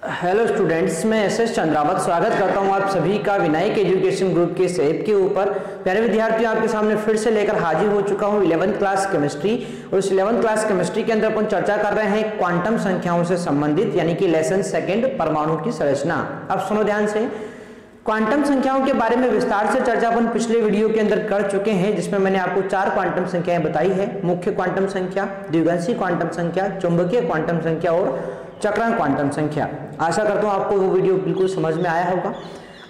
Hello students, मैं S Chandrawat स्वागत करता हूं आप सभी का विनायक एजुकेशन ग्रुप के इस ऐप के ऊपर। प्यारे विद्यार्थियों, आपके सामने फिर से लेकर हाजिर हो चुका हूं 11th क्लास केमिस्ट्री। और इस 11th क्लास केमिस्ट्री के अंदर अपन चर्चा कर रहे हैं क्वांटम संख्याओं से संबंधित, यानी कि लेसन सेकंड परमाणु की संरचना। अब सुनो ध्यान से, क्वांटम संख्याओं के बारे में विस्तार से चर्चा अपन पिछले वीडियो के अंदर कर चुके हैं, जिसमें मैंने आपको 4 क्वांटम संख्याएं बताई है। मुख्य क्वांटम संख्या, द्विगंशी क्वांटम संख्या, चुंबकीय क्वांटम संख्या और चक्रांक क्वांटम संख्या। आशा करता हूं आपको वो वीडियो बिल्कुल समझ में आया होगा।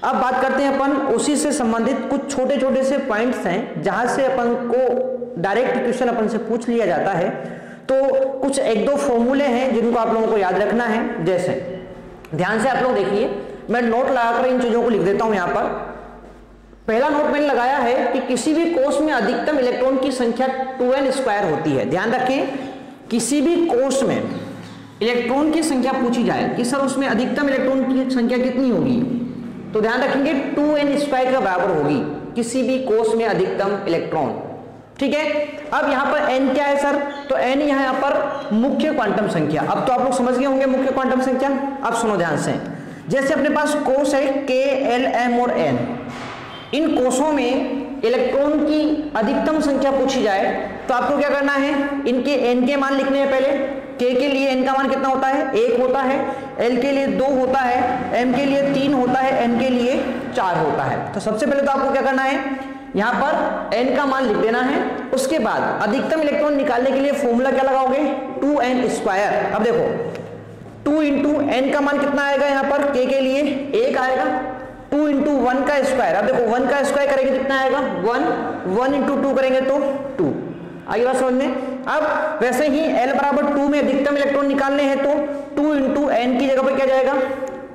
अब बात करते हैं अपन उसी से संबंधित कुछ छोटे छोटे से पॉइंट्स हैं जहां से अपन को डायरेक्ट क्वेश्चन अपन से पूछ लिया जाता है। तो कुछ 1-2 फॉर्मूले हैं जिनको आप लोगों को याद रखना है। जैसे ध्यान से आप लोग देखिए, मैं नोट लगाकर इन चीजों को लिख देता हूं। यहां पर पहला नोट मैंने लगाया है कि किसी भी कोष में अधिकतम इलेक्ट्रॉन की संख्या 2n² होती है। ध्यान रखें, किसी भी कोष में इलेक्ट्रॉन की संख्या पूछी जाए कि सर उसमें अधिकतम इलेक्ट्रॉन की संख्या कितनी होगी, तो ध्यान रखेंगे 2n² के बराबर होगी किसी भी कोष में अधिकतम इलेक्ट्रॉन। ठीक है, अब यहां पर n क्या है सर, तो n यहां पर मुख्य क्वांटम संख्या। अब तो आप लोग समझ गए होंगे मुख्य क्वांटम संख्या। अब सुनो ध्यान से, जैसे अपने पास कोष है k, l, m और n। इन कोषों में इलेक्ट्रॉन की अधिकतम संख्या पूछी जाए तो आपको क्या करना है, इनके n के मान लिखने हैं। पहले k के लिए n का मान कितना होता है, 1 होता है, l के लिए 2 होता है, m के लिए 3 होता है, n के लिए 4 होता है। तो सबसे पहले तो आपको क्या करना है, यहां पर n का मान लिख देना है। उसके बाद अधिकतम इलेक्ट्रॉन निकालने के लिए फॉर्मूला क्या लगाओगे, 2n²। अब देखो 2 इंटू n का मान कितना आएगा, यहां पर k के लिए 1 आएगा, 2 इंटू 1 का स्क्वायर। अब देखो 1 का स्क्वायर करेंगे कितना आएगा, 1 इंटू 2 करेंगे तो 2। आगे बात समझ में। अब वैसे ही l बराबर 2 में अधिकतम इलेक्ट्रॉन निकालने हैं तो 2 इंटू n की जगह पर क्या जाएगा,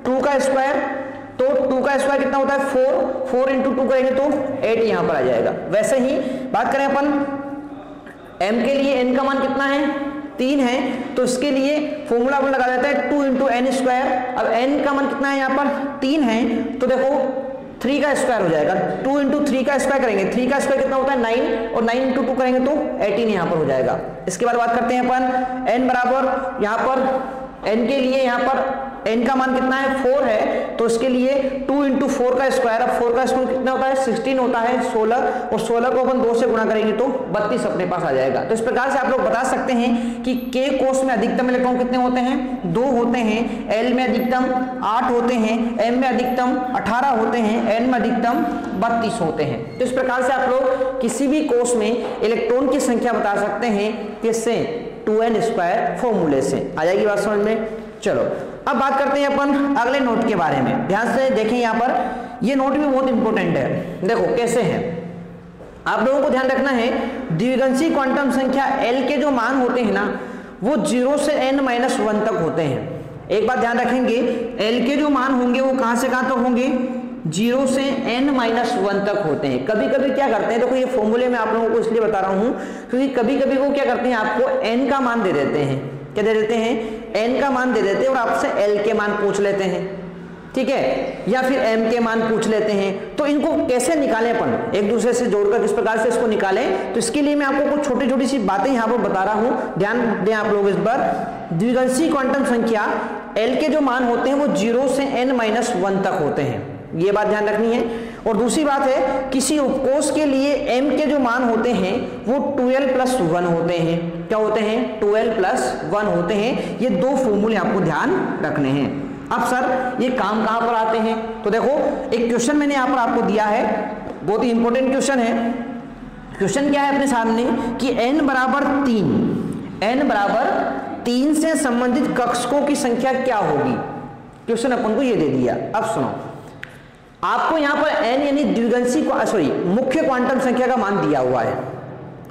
2 का स्क्वायर। तो 2 का स्क्वायर कितना होता है, 4 इंटू 2 करेंगे तो 8 यहां पर आ जाएगा। वैसे ही बात करें अपन m के लिए, n का मान कितना है, 3 है, तो इसके लिए फॉर्मूला अपन लगा देते हैं 2 इंटू n²। अब n का मान कितना है, यहां पर 3 है, तो देखो 3 का स्क्वायर हो जाएगा। 2 इंटू 3 का स्क्वायर करेंगे, 3 का स्क्वायर कितना होता है 9, और 9 इंटू 2 करेंगे तो 18 यहां पर हो जाएगा। इसके बाद बात करते हैं अपन n बराबर, यहां पर n के लिए यहां पर n का मान कितना है, 4 है, तो इसके लिए 2 इंटू 4 का स्क्वायर। अब 4 का स्क्वायर कितना होता है, 16 होता है, 16, और 16 को अपन 2 से गुणा करेंगे तो 32 अपने पास आ जाएगा। तो इस प्रकार से आप लोग बता सकते हैं कि k कोष में अधिकतम इलेक्ट्रॉन कितने होते हैं, 2 होते हैं, l में अधिकतम 8 होते हैं, m में अधिकतम 18 होते हैं, n में अधिकतम 32 होते हैं। तो इस प्रकार से आप लोग किसी भी कोष में इलेक्ट्रॉन की संख्या बता सकते हैं, किससे, 2n² फॉर्मूले से। आ जाएगी बात समझ में। चलो अब बात करते हैं अपन अगले नोट के बारे में। ध्यान से देखें, यहां पर ये नोट भी बहुत इंपॉर्टेंट है। देखो कैसे है, आप लोगों को ध्यान रखना है, द्विगंशी क्वांटम संख्या l के जो मान होते हैं ना, वो 0 से n-1 तक होते हैं। एक बात ध्यान रखेंगे, l के जो मान होंगे वो कहां से कहां तक होंगे, 0 से n-1 तक होते हैं। कभी कभी क्या करते हैं, देखो ये फॉर्मूले में आप लोगों को इसलिए बता रहा हूं क्योंकि कभी कभी वो क्या करते हैं, आपको n का मान दे देते हैं। क्या दे देते हैं, n का मान दे देते हैं, और आपसे l के मान पूछ लेते हैं, ठीक है, या फिर m के मान पूछ लेते हैं। तो इनको कैसे निकालें अपन, एक दूसरे से जोड़कर किस प्रकार से इसको निकालें, तो इसके लिए मैं आपको कुछ छोटी छोटी सी बातें यहाँ पर बता रहा हूँ। ध्यान दें आप लोग इस पर। द्विगंशी क्वांटम संख्या l के जो मान होते हैं वो 0 से n-1 तक होते हैं, ये बात ध्यान रखनी है। और दूसरी बात है, किसी उपकोष के लिए m के जो मान होते हैं वो 2l+1 होते हैं। क्या होते हैं, 2l+1 होते हैं। ये 2 फॉर्मूले आपको ध्यान रखने हैं। अब सर ये काम कहां पर आते हैं, तो देखो एक क्वेश्चन मैंने यहां पर आपको दिया है, बहुत ही इंपॉर्टेंट क्वेश्चन है। क्वेश्चन क्या है अपने सामने कि n बराबर 3 से संबंधित कक्षकों की संख्या क्या होगी। क्वेश्चन अपन को ये दे दिया। अब सुनो, आपको यहां पर n यानी द्विगंशी मुख्य क्वांटम संख्या का मान दिया हुआ है।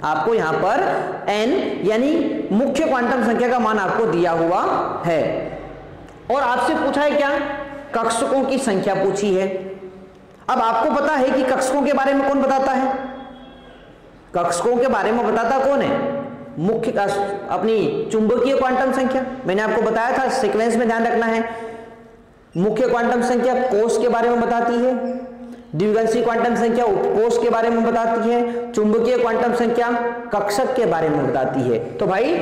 आपको यहां पर n यानी मुख्य क्वांटम संख्या का मान आपको दिया हुआ है, और आपसे पूछा है क्या, कक्षकों की संख्या पूछी है। अब आपको पता है कि कक्षकों के बारे में कौन बताता है, कक्षकों के बारे में बताता कौन है, मुख्य अपनी चुंबकीय क्वांटम संख्या। मैंने आपको बताया था, सीक्वेंस में ध्यान रखना है। मुख्य क्वांटम संख्या कोष के बारे में बताती है, द्विगंशी क्वांटम संख्या उपकोष के बारे में बताती है, चुंबकीय क्वांटम संख्या कक्षक के बारे में बताती है। तो भाई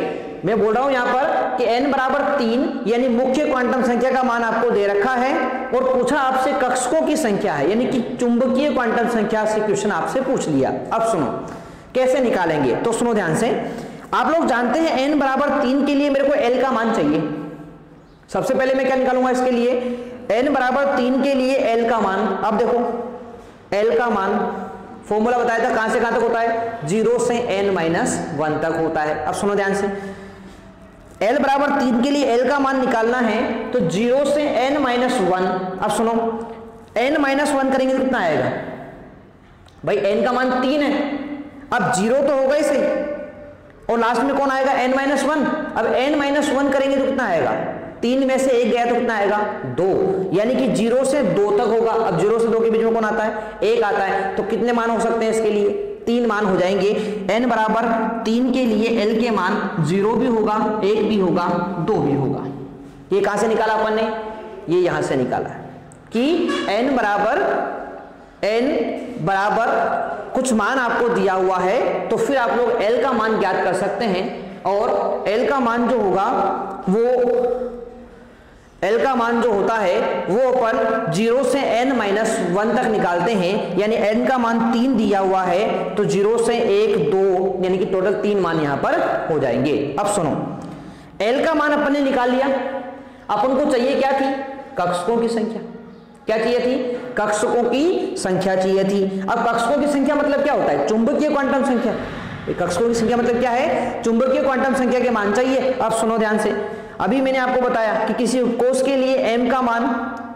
मैं बोल रहा हूं यहां पर कि n बराबर 3 यानी मुख्य क्वांटम संख्या का मान आपको दे रखा है और पूछा आपसे कक्षकों की संख्या है, यानी कि चुंबकीय क्वांटम संख्या से क्वेश्चन आपसे पूछ लिया। अब सुनो कैसे निकालेंगे, तो सुनो ध्यान से। आप लोग जानते हैं n बराबर 3 के लिए मेरे को l का मान चाहिए। सबसे पहले मैं क्या निकालूंगा इसके लिए, n बराबर 3 के लिए l का मान। अब देखो l का मान फॉर्मूला बताया था कहां से कहां तक होता है, 0 से n-1 तक होता है। अब सुनो ध्यान से, l बराबर 3 के लिए l का मान निकालना है तो 0 से n-1। अब सुनो n-1 करेंगे तो कितना आएगा भाई, n का मान 3 है, अब 0 तो होगा ही सही और लास्ट में कौन आएगा n-1। अब n-1 करेंगे तो कितना आएगा, 3 में से 1 गया तो कितना आएगा 2, यानी कि 0 से 2 तक होगा। अब 0 से 2 के बीच में कौन आता है, 1 आता है। तो कितने मान हो सकते हैं इसके लिए, 3 मान हो जाएंगे। n बराबर 3 के लिए l के मान 0 भी होगा, 1 भी होगा, 2 भी होगा। ये कहां से निकाला अपन ने, ये यहां से निकाला कि n बराबर कुछ मान आपको दिया हुआ है तो फिर आप लोग l का मान ज्ञात कर सकते हैं और l का मान जो होगा वो L का मान जो होता है वो अपन 0 से n-1 तक निकालते हैं, यानी n का मान 3 दिया हुआ है तो 0 से 1 2 यानी कि टोटल 3 मान यहां पर हो जाएंगे। अब सुनो L का मान अपन ने निकाल लिया, अपन को चाहिए क्या थी, कक्षकों की संख्या। क्या चाहिए थी, कक्षकों की संख्या चाहिए थी। अब कक्षकों की संख्या मतलब क्या होता है, चुंबकीय क्वांटम संख्या। कक्षकों की संख्या मतलब क्या है, चुंबकीय क्वांटम संख्या के मान चाहिए। अब सुनो ध्यान से, अभी मैंने आपको बताया कि किसी कोष के लिए m का मान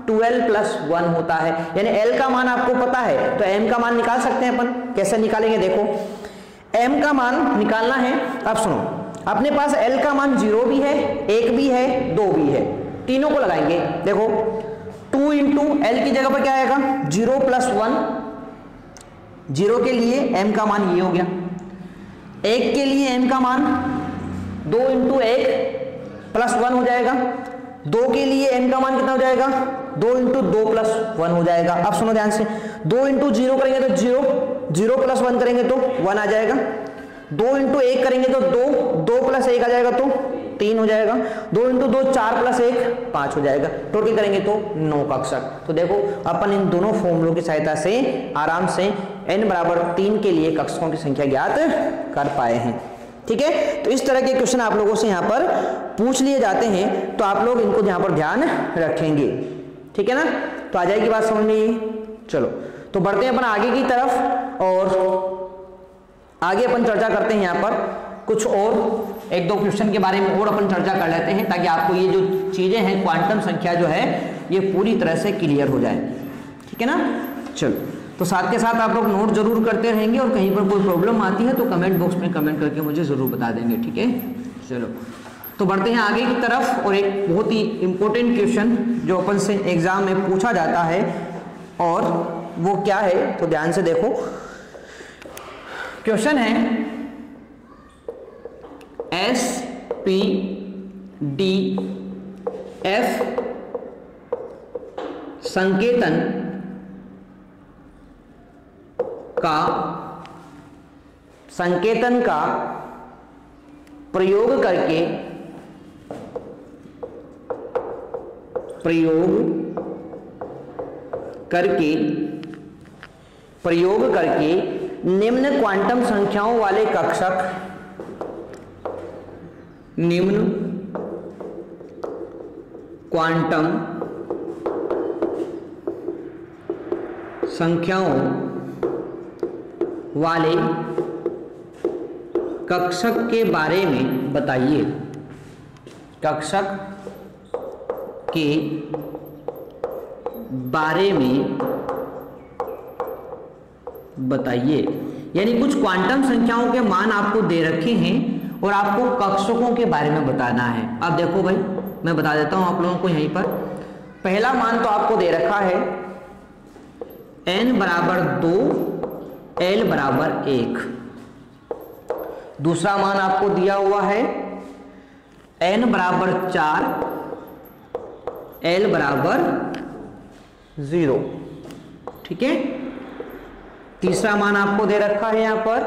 12+1 होता है, यानी l का मान आपको पता है तो m का मान निकाल सकते हैं अपन। कैसे निकालेंगे देखो, m का मान निकालना है। अब सुनो, अपने पास l का मान 0 भी है, 1 भी है, 2 भी है, तीनों को लगाएंगे। देखो 2 इंटू l की जगह पर क्या आएगा 0+1, 0 के लिए m का मान ये हो गया, 1 के लिए m का मान 2 इंटू 1 +1 हो जाएगा, 2 के लिए n का मान कितना हो जाएगा 2 इंटू 2 +1 हो जाएगा। अब सुनो ध्यान से, 2 इंटू 0 करेंगे तो 0, 0 + 1 करेंगे तो 1 आ जाएगा, 2 इंटू 1 करेंगे तो 2, 2 + 1 आ जाएगा तो 3 हो जाएगा, 2 इंटू 2 4 + 1 5 हो जाएगा, टोटल करेंगे तो 9 कक्षक। तो देखो अपन इन दोनों फॉर्मूलों की सहायता से आराम से n बराबर 3 के लिए कक्षकों की संख्या ज्ञात कर पाए हैं। ठीक है, तो इस तरह के क्वेश्चन आप लोगों से यहाँ पर पूछ लिए जाते हैं तो आप लोग इनको यहाँ पर ध्यान रखेंगे। ठीक है ना, तो आ जाएगी बात समझ में। चलो तो बढ़ते हैं अपन आगे की तरफ और आगे अपन चर्चा करते हैं यहाँ पर कुछ और 1-2 क्वेश्चन के बारे में और अपन चर्चा कर लेते हैं ताकि आपको ये जो चीजें हैं क्वांटम संख्या जो है ये पूरी तरह से क्लियर हो जाए। ठीक है ना, चलो तो साथ के साथ आप लोग नोट जरूर करते रहेंगे और कहीं पर कोई प्रॉब्लम आती है तो कमेंट बॉक्स में कमेंट करके मुझे जरूर बता देंगे। ठीक है, चलो तो बढ़ते हैं आगे की तरफ और एक बहुत ही इंपॉर्टेंट क्वेश्चन जो अपन से एग्जाम में पूछा जाता है और वो क्या है तो ध्यान से देखो। क्वेश्चन है SPDF संकेतन का प्रयोग करके निम्न क्वांटम संख्याओं वाले कक्षक निम्न क्वांटम संख्याओं वाले कक्षक के बारे में बताइए। कक्षक के बारे में बताइए, यानी कुछ क्वांटम संख्याओं के मान आपको दे रखे हैं और आपको कक्षकों के बारे में बताना है। अब देखो भाई मैं बता देता हूं आप लोगों को यहीं पर। पहला मान तो आपको दे रखा है n बराबर 2 l बराबर 1। दूसरा मान आपको दिया हुआ है n बराबर 4 l बराबर 0। ठीक है, तीसरा मान आपको दे रखा है यहां पर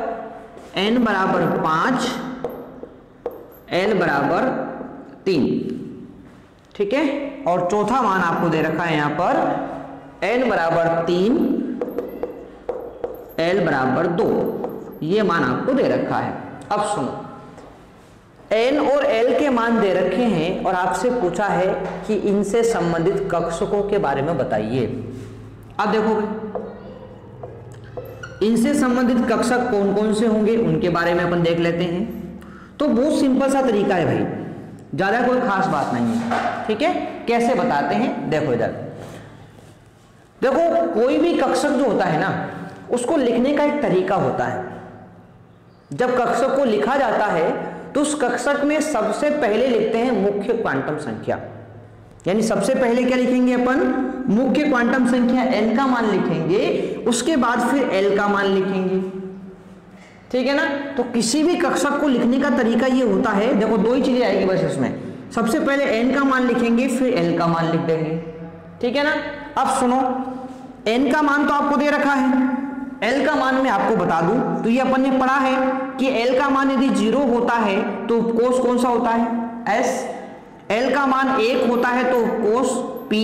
n बराबर 5 l बराबर 3, ठीक है। और चौथा मान आपको दे रखा है यहां पर n बराबर 3, l बराबर 2, ये मान आपको दे रखा है। अब सुनो, n और l के मान दे रखे हैं और आपसे पूछा है कि इनसे संबंधित कक्षकों के बारे में बताइए। अब देखोगे इनसे संबंधित कक्षक कौन कौन से होंगे उनके बारे में अपन देख लेते हैं। तो बहुत सिंपल सा तरीका है भाई, ज्यादा कोई खास बात नहीं है, ठीक है। कैसे बताते हैं, देखो इधर देखो, कोई भी कक्षक जो होता है ना उसको लिखने का एक तरीका होता है। जब कक्षक को लिखा जाता है तो उस कक्षक में सबसे पहले लिखते हैं मुख्य क्वांटम संख्या, यानी सबसे पहले क्या लिखेंगे अपन, मुख्य क्वांटम संख्या n का मान लिखेंगे, उसके बाद फिर l का मान लिखेंगे, ठीक है ना। तो किसी भी कक्षक को लिखने का तरीका ये होता है, देखो दो ही चीजें आएगी बस इसमें, सबसे पहले n का मान लिखेंगे फिर l का मान लिख देंगे, ठीक है ना। अब सुनो, n का मान तो आपको दे रखा है, l का मान मैं आपको बता दूं तो ये अपन ने पढ़ा है कि l का मान यदि 0 होता है तो कोस कौन सा होता है, s, l का मान 1 होता है तो कोस p,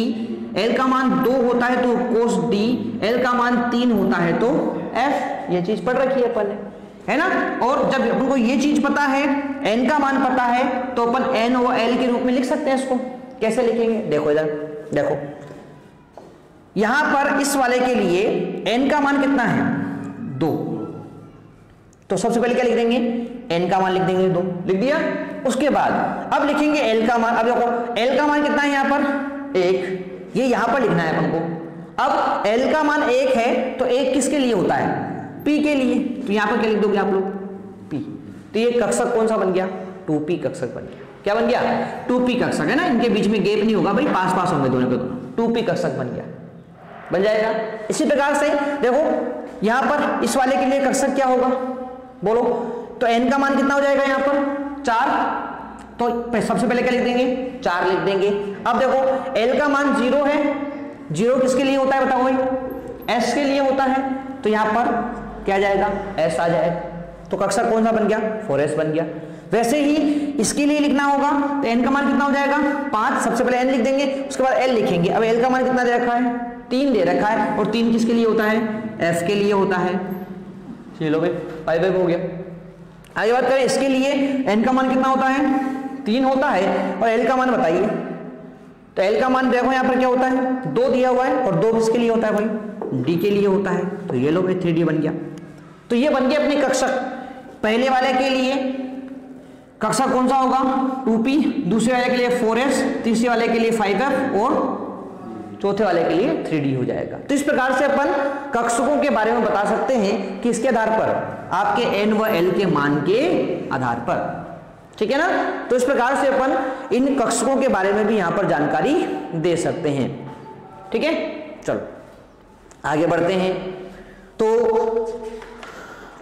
l का मान 2 होता है तो कोस d, l का मान 3 होता है तो f। ये चीज पढ़ रखी है अपन ने, है ना। और जब अपन को ये चीज पता है, n का मान पता है, तो अपन n और l के रूप में लिख सकते हैं इसको। कैसे लिखेंगे, देखो इधर देखो, यहां पर इस वाले के लिए n का मान कितना है, 2, तो सबसे पहले क्या लिख देंगे, n का मान लिख देंगे 2, लिख दिया। उसके बाद अब लिखेंगे l का मान। अब देखो l का मान कितना है यहां पर, 1, ये यहां पर लिखना है अपन को। अब l का मान 1 है तो 1 किसके लिए होता है, p के लिए, तो यहां पर क्या लिख दोगे आप लोग, p। तो ये कक्षक कौन सा बन गया, 2p कक्षक बन गया। क्या बन गया, 2p कक्षक, है ना, इनके बीच में गैप नहीं होगा भाई, पास पास होंगे दोनों के दोनों, 2p कक्षक बन गया, बन जाएगा। इसी प्रकार से देखो यहां पर इस वाले के लिए कक्षक क्या होगा, बोलो, तो n का मान कितना हो जाएगा यहां पर, 4, तो सबसे पहले क्या लिख देंगे, 4 लिख देंगे। अब देखो l का मान 0 है, 0 किसके लिए होता है बताओ भाई, s के लिए होता है, तो यहां पर क्या जाएगा, s आ जाएगा, तो कक्षक कौन सा बन गया, 4s बन गया। वैसे ही इसके लिए लिखना होगा तो n का मान कितना हो जाएगा, 5, सबसे पहले n लिख देंगे, उसके बाद l लिखेंगे। अब l का मान कितना दे रखा है, 3 दे रखा है, और 3 किसके लिए होता है, f के लिए होता है। चलो भाई 5 हो गया। आगे बात करें इसके लिए, n का मान कितना होता है, 3 होता है, और l का मान बताइए। तो l का मान देखो यहाँ पर क्या होता है, 2 दिया हुआ है, और 2 किसके लिए होता है भाई, d के लिए होता है, तो ये लो भाई 3d बन गया। तो ये बन गया अपने कक्षक। पहले वाले के लिए कक्षक कौन सा होगा, 2p, दूसरे वाले के लिए 4s, तीसरे वाले के लिए 5f, और चौथे वाले के लिए 3d हो जाएगा। तो इस प्रकार से अपन कक्षकों के बारे में बता सकते हैं कि इसके आधार पर, आपके n व l के मान के आधार पर, ठीक है ना। तो इस प्रकार से अपन इन कक्षकों के बारे में भी यहां पर जानकारी दे सकते हैं, ठीक है। चलो आगे बढ़ते हैं। तो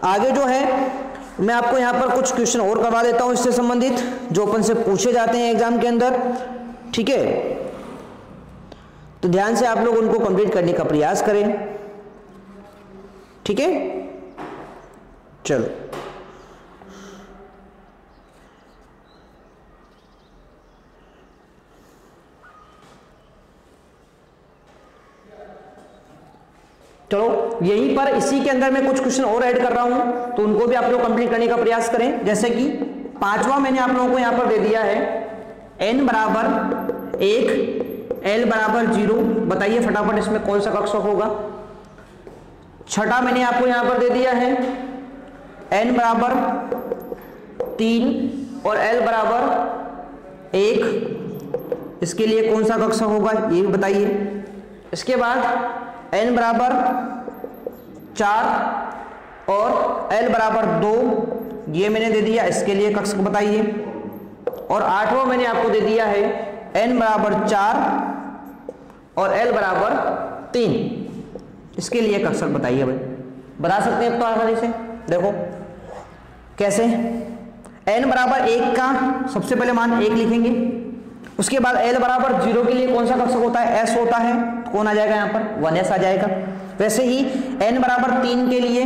आगे जो है मैं आपको यहां पर कुछ क्वेश्चन और करवा देता हूं इससे संबंधित, जो अपन से पूछे जाते हैं एग्जाम के अंदर, ठीक है। तो ध्यान से आप लोग उनको कंप्लीट करने का प्रयास करें, ठीक है। चलो चलो यहीं पर इसी के अंदर मैं कुछ क्वेश्चन और ऐड कर रहा हूं, तो उनको भी आप लोग कंप्लीट करने का प्रयास करें। जैसे कि 5वां मैंने आप लोगों को यहां पर दे दिया है, n बराबर 1, l बराबर 0, बताइए फटाफट इसमें कौन सा कक्षक होगा। 6ठा मैंने आपको यहां पर दे दिया है, n बराबर 3 और l बराबर 1, इसके लिए कौन सा कक्षक होगा ये भी बताइए। इसके बाद n बराबर 4 और l बराबर 2, ये मैंने दे दिया, इसके लिए कक्षक बताइए। और 8वां मैंने आपको दे दिया है, n बराबर 4 और l बराबर 3, इसके लिए कक्षक बताइए भाई। बता सकते हैं तो आसानी से, देखो कैसे। n बराबर 1 का सबसे पहले मान 1 लिखेंगे, उसके बाद l बराबर 0 के लिए कौन सा कक्षक होता है, s होता है, तो कौन आ जाएगा यहाँ पर, 1s आ जाएगा। वैसे ही n बराबर 3 के लिए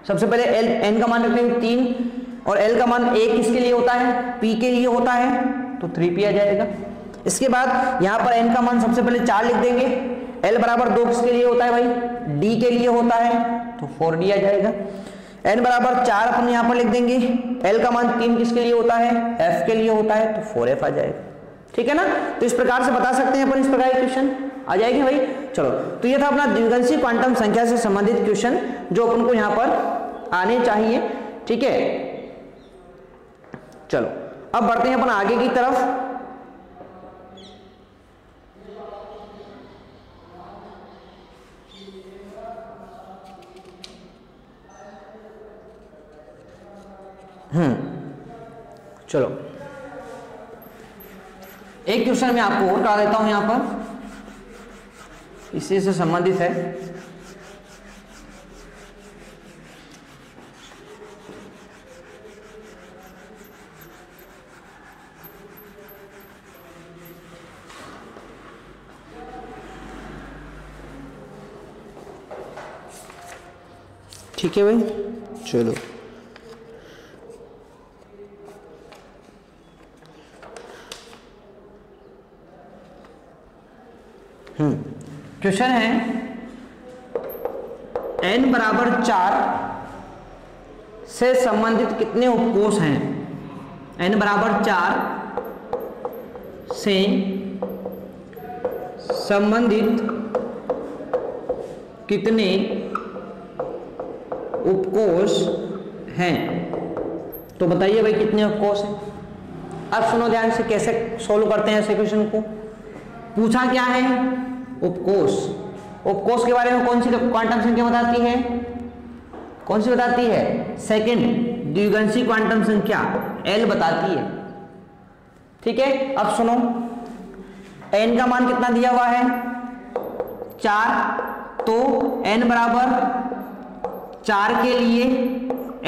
सबसे पहले n का मान रखेंगे 3, और L का मान 1 किसके लिए होता है, P के लिए होता है, तो 3P आ जाएगा। इसके बाद यहाँ पर n का मान सबसे पहले 4 लिख देंगे। L बराबर 2 किसके लिए होता है भाई, D के लिए होता है, तो 4D आ जाएगा। n बराबर 4 अपन यहाँ पर लिख देंगे। L का मान 3 किसके लिए होता है, F के लिए होता है, तो 4F आ जाएगा। ठीक है ना, तो इस प्रकार से बता सकते हैं अपन, इस प्रकार के क्वेश्चन आ जाएगी भाई। चलो, तो ये था अपना द्विगंशी क्वांटम संख्या से संबंधित क्वेश्चन जो अपन को यहाँ पर आने चाहिए। ठीक है, चलो अब बढ़ते हैं अपन आगे की तरफ। चलो एक क्वेश्चन मैं आपको और करा देता हूं, यहां पर इसी से संबंधित है। ठीक है भाई, चलो क्वेश्चन है n बराबर 4 से संबंधित कितने उपकोष हैं। n बराबर 4 से संबंधित कितने उपकोष हैं, तो बताइए भाई कितने उपकोष हैं। अब सुनो ध्यान से कैसे सोल्व करते हैं ऐसे क्वेश्चन को। पूछा क्या है, उपकोष। उपकोष के बारे में कौन सी क्वांटम संख्या बताती है, कौन सी बताती है, सेकंड द्विगंशी क्वांटम संख्या L बताती है। ठीक है, अब सुनो n का मान कितना दिया हुआ है, 4, तो n बराबर 4 के लिए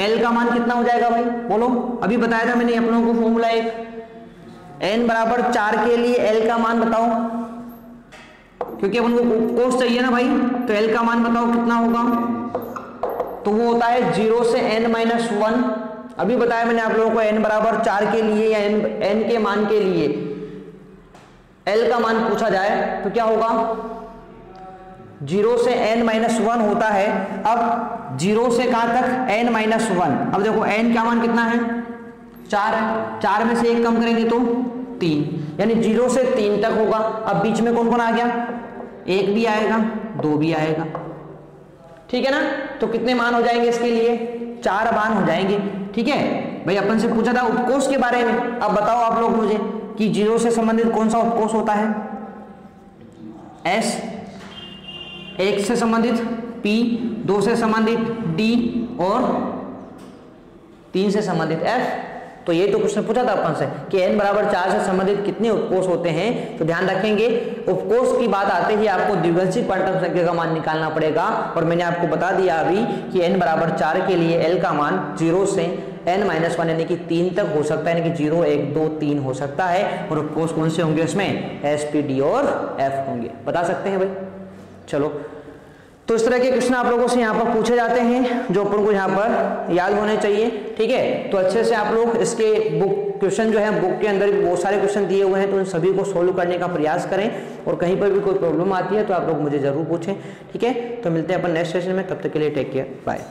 L का मान कितना हो जाएगा भाई, बोलो। अभी बताया था मैंने आप लोगों को फॉर्मूला एक, n बराबर 4 के लिए L का मान बताओ, क्योंकि अपन को उपकोष चाहिए ना भाई, तो L का मान बताओ कितना होगा, तो वो होता है 0 से n-1। अभी बताया मैंने आप लोगों को n बराबर 4 के लिए या n के मान के लिए L का मान पूछा जाए तो क्या होगा, 0 से n-1 होता है। अब 0 से कहां तक, n-1। अब देखो n का मान कितना है, 4 है, 4 में से 1 कम करेंगे तो 3, यानी 0 से 3 तक होगा। अब बीच में कौन कौन आ गया, 1 भी आएगा, 2 भी आएगा। ठीक है ना, तो कितने मान हो जाएंगे इसके लिए, 4 मान हो जाएंगे। ठीक है भाई, अपन से पूछा था उपकोष के बारे में। अब बताओ आप लोग मुझे कि 0 से संबंधित कौन सा उपकोष होता है, S, 1 से संबंधित P, 2 से संबंधित D और 3 से संबंधित F। तो ये तो क्वेश्चन पूछा था अपन से कि n बराबर 4 से संबंधित कितने उपकोष होते हैं। तो ध्यान रखेंगे, उपकोष की बात आते ही आपको द्विगंशी क्वांटम संख्या का मान निकालना पड़ेगा। और मैंने आपको बता दिया अभी कि n बराबर 4 के लिए L का मान 0 से n-1 यानी कि 3 तक हो सकता है, यानी कि 0, 1, 2, 3 हो सकता है। और उपकोष कौन से होंगे उसमें, S, P, D और F होंगे, बता सकते हैं भाई। चलो, तो इस तरह के क्वेश्चन आप लोगों से यहाँ पर पूछे जाते हैं जो अपन को यहाँ पर याद होने चाहिए। ठीक है, तो अच्छे से आप लोग इसके बुक क्वेश्चन जो है, बुक के अंदर भी बहुत सारे क्वेश्चन दिए हुए हैं, तो उन सभी को सोल्व करने का प्रयास करें। और कहीं पर भी कोई प्रॉब्लम आती है तो आप लोग मुझे जरूर पूछें। ठीक है, तो मिलते हैं अपन नेक्स्ट सेशन में, तब तक के लिए टेक केयर, बाय।